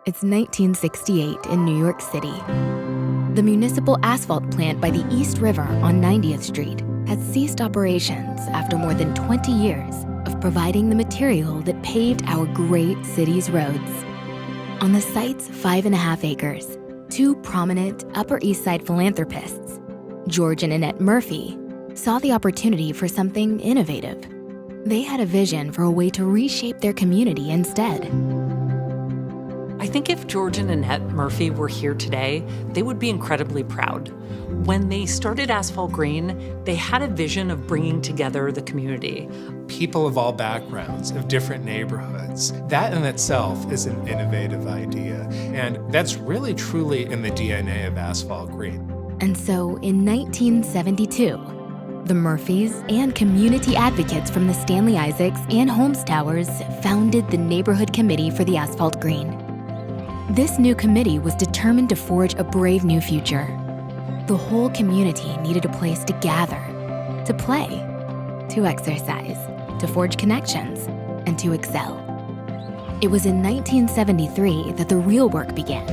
It's 1968 in New York City. The municipal asphalt plant by the East River on 90th Street had ceased operations after more than 20 years of providing the material that paved our great city's roads. On the site's 5.5 acres, two prominent Upper East Side philanthropists, George and Annette Murphy, saw the opportunity for something innovative. They had a vision for a way to reshape their community instead. I think if George and Annette Murphy were here today, they would be incredibly proud. When they started Asphalt Green, they had a vision of bringing together the community. People of all backgrounds, of different neighborhoods. That in itself is an innovative idea, and that's really truly in the DNA of Asphalt Green. And so in 1972, the Murphys and community advocates from the Stanley Isaacs and Holmes Towers founded the Neighborhood Committee for the Asphalt Green. This new committee was determined to forge a brave new future. The whole community needed a place to gather, to play, to exercise, to forge connections, and to excel. It was in 1973 that the real work began.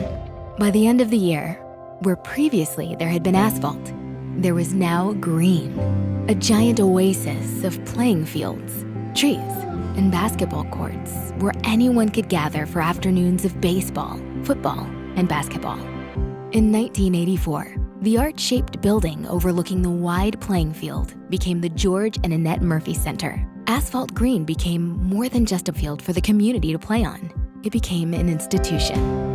By the end of the year, where previously there had been asphalt, there was now green, a giant oasis of playing fields, trees, and basketball courts where anyone could gather for afternoons of baseball, football, and basketball. In 1984, the art-shaped building overlooking the wide playing field became the George and Annette Murphy Center. Asphalt Green became more than just a field for the community to play on. It became an institution.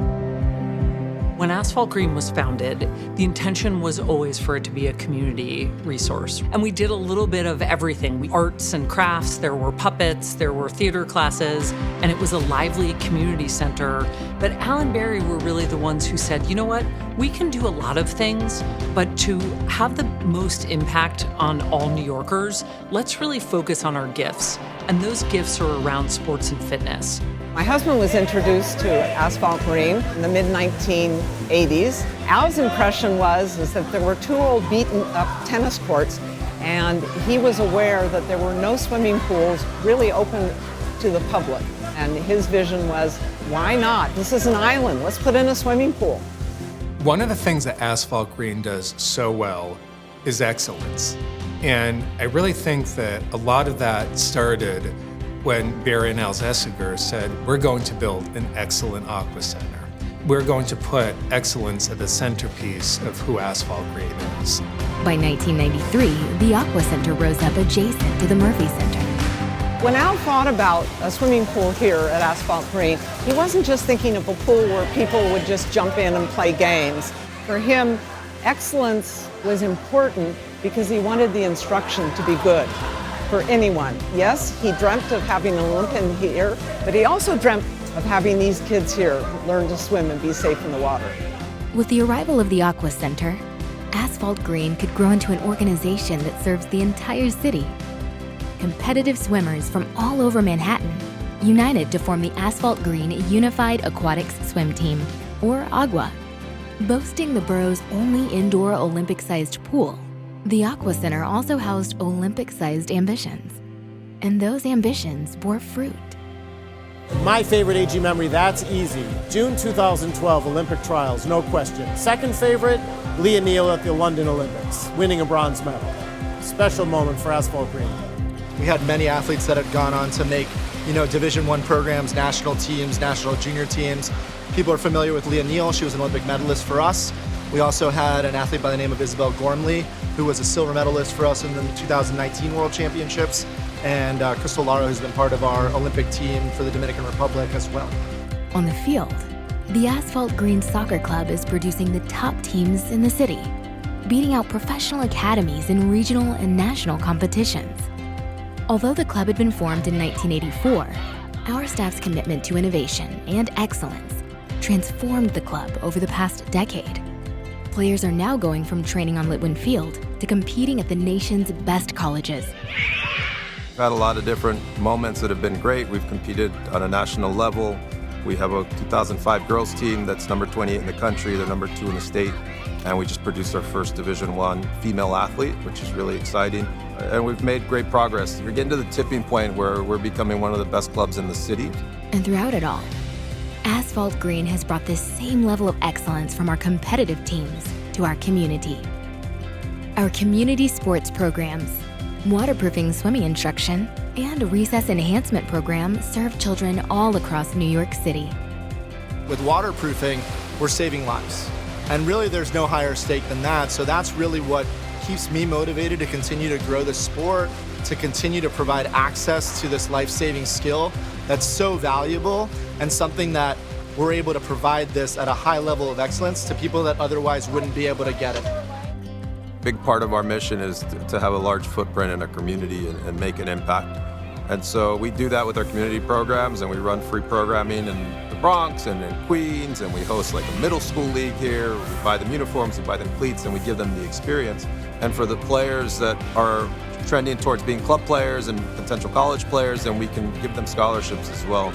When Asphalt Green was founded, the intention was always for it to be a community resource. And we did a little bit of everything. Arts and crafts, there were puppets, there were theater classes, and it was a lively community center. But Al and Barry were really the ones who said, you know what, we can do a lot of things, but to have the most impact on all New Yorkers, let's really focus on our gifts. And those gifts are around sports and fitness. My husband was introduced to Asphalt Green in the mid-1980s. Al's impression is that there were two old beaten-up tennis courts, and he was aware that there were no swimming pools really open to the public. And his vision was, why not? This is an island. Let's put in a swimming pool. One of the things that Asphalt Green does so well is excellence. And I really think that a lot of that started when Barry and Al Zessiger said, we're going to build an excellent aqua center. We're going to put excellence at the centerpiece of who Asphalt Green is. By 1993, the Aqua Center rose up adjacent to the Murphy Center. When Al thought about a swimming pool here at Asphalt Green, he wasn't just thinking of a pool where people would just jump in and play games. For him, excellence was important because he wanted the instruction to be good for anyone. Yes, he dreamt of having an Olympian here, but he also dreamt of having these kids here learn to swim and be safe in the water. With the arrival of the Aqua Center, Asphalt Green could grow into an organization that serves the entire city. Competitive swimmers from all over Manhattan united to form the Asphalt Green Unified Aquatics Swim Team, or AGWA. Boasting the borough's only indoor Olympic-sized pool, the Aqua Center also housed Olympic-sized ambitions. And those ambitions bore fruit. My favorite AG memory, that's easy. June 2012 Olympic trials, no question. Second favorite, Leah Neal at the London Olympics, winning a bronze medal. Special moment for Asphalt Green. We had many athletes that had gone on to make, Division I programs, national teams, national junior teams. People are familiar with Leah Neal. She was an Olympic medalist for us. We also had an athlete by the name of Isabel Gormley, who was a silver medalist for us in the 2019 World Championships, and Crystal Lara, who's been part of our Olympic team for the Dominican Republic as well. On the field, the Asphalt Green Soccer Club is producing the top teams in the city, beating out professional academies in regional and national competitions. Although the club had been formed in 1984, our staff's commitment to innovation and excellence transformed the club over the past decade. Players are now going from training on Litwin Field to competing at the nation's best colleges. We've had a lot of different moments that have been great. We've competed on a national level. We have a 2005 girls team that's number 28 in the country. They're number 2 in the state. And we just produced our first Division I female athlete, which is really exciting. And we've made great progress. We're getting to the tipping point where we're becoming one of the best clubs in the city. And throughout it all, Asphalt Green has brought this same level of excellence from our competitive teams to our community. Our community sports programs, waterproofing swimming instruction, and recess enhancement program serve children all across New York City. With waterproofing, we're saving lives. And really, there's no higher stake than that. So that's really what keeps me motivated to continue to grow the sport, to continue to provide access to this life-saving skill that's so valuable and something that we're able to provide this at a high level of excellence to people that otherwise wouldn't be able to get it. Big part of our mission is to have a large footprint in a community and make an impact. And so we do that with our community programs, and we run free programming in the Bronx and in Queens, and we host like a middle school league here. We buy them uniforms, we buy them cleats, and we give them the experience. And for the players that are trending towards being club players and potential college players, and we can give them scholarships as well.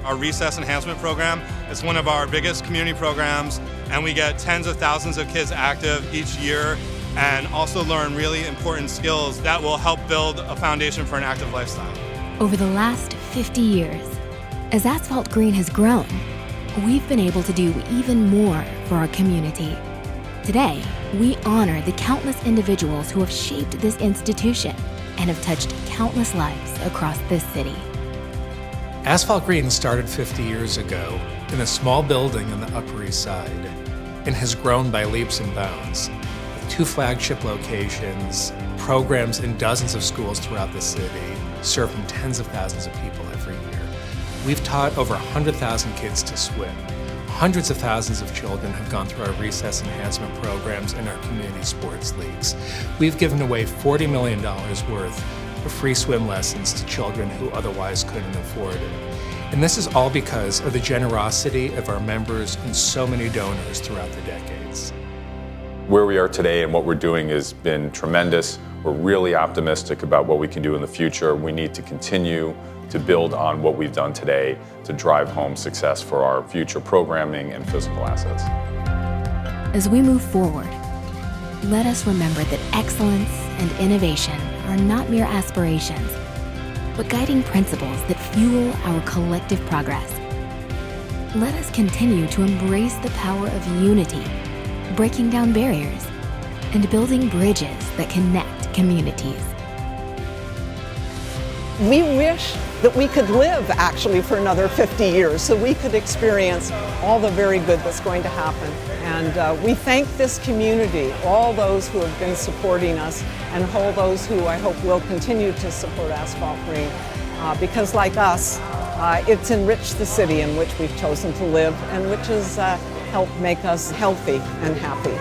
Our recess enhancement program is one of our biggest community programs, and we get tens of thousands of kids active each year and also learn really important skills that will help build a foundation for an active lifestyle. Over the last 50 years, as Asphalt Green has grown, we've been able to do even more for our community. Today, we honor the countless individuals who have shaped this institution and have touched countless lives across this city. Asphalt Green started 50 years ago in a small building on the Upper East Side and has grown by leaps and bounds. With 2 flagship locations, programs in dozens of schools throughout the city, serving tens of thousands of people every year. We've taught over 100,000 kids to swim. Hundreds of thousands of children have gone through our recess enhancement programs and our community sports leagues. We've given away $40 million worth of free swim lessons to children who otherwise couldn't afford it. And this is all because of the generosity of our members and so many donors throughout the decades. Where we are today and what we're doing has been tremendous. We're really optimistic about what we can do in the future. We need to continue to build on what we've done today to drive home success for our future programming and physical assets. As we move forward, let us remember that excellence and innovation are not mere aspirations, but guiding principles that fuel our collective progress. Let us continue to embrace the power of unity, breaking down barriers, and building bridges that connect communities. We wish that we could live actually for another 50 years so we could experience all the very good that's going to happen. And we thank this community, all those who have been supporting us, and all those who I hope will continue to support Asphalt Green, because like us, it's enriched the city in which we've chosen to live and which has helped make us healthy and happy.